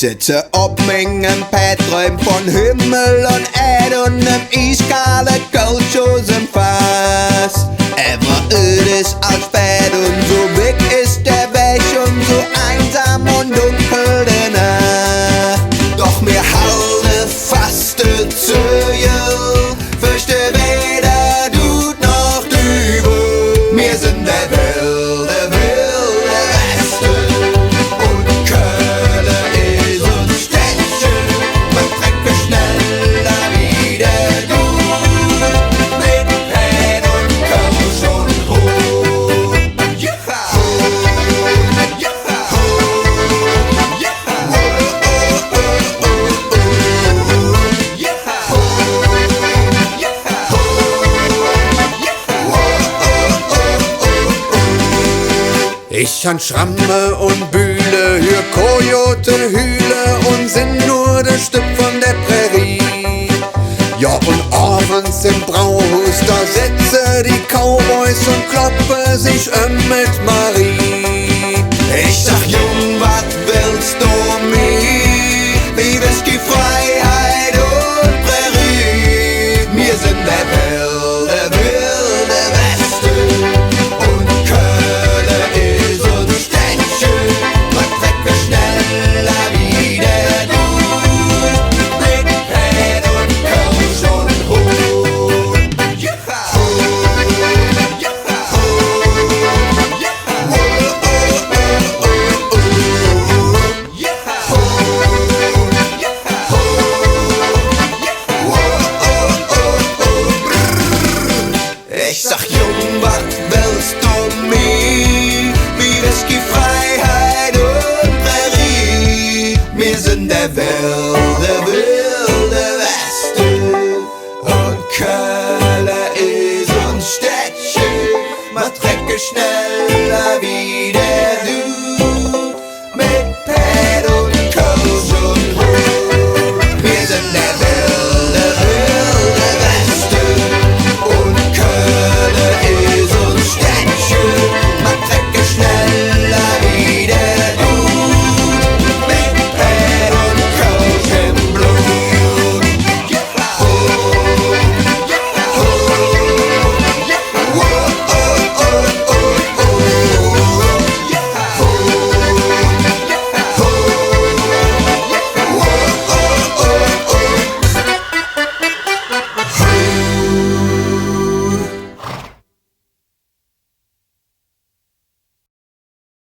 sitze op mingen Pad, träum von Himmel und Erd und nem eiskale Kaltschos im Fass. Ever ödes als Bett und so weg ist der Weg und so einsam und dunkel der Nacht. Doch mir halte fast zu ihr, fürchte weder du noch du. Wir sind der wilde Westen und Kölle ist uns Städtchen. Man trinke schneller wieder du, mit Pen und Kölsch und Hoch. Juha! Juha! Ich an Schramme und Bühle, hör Kojote hühle und sind nur der Stück von der Prärie. Ja, und abends im Brauhaus, da sitze die Cowboys und kloppe sich mit Marie. Ich sag, Jung, wat willst du mir? Wie Whisky, Freiheit und Prärie. Wir sind der wilde Westen und Kölle ist uns Städtchen. Man trinke schneller wieder du, mit Pen und Kölsch und Hoch. Juha! Juha! Ich sag, Jung, wat willst du mir? Wie Whisky, Freiheit und Prärie. Wir sind der wilde Westen und Kölle ist uns Städtchen. Man trinke schneller wieder du.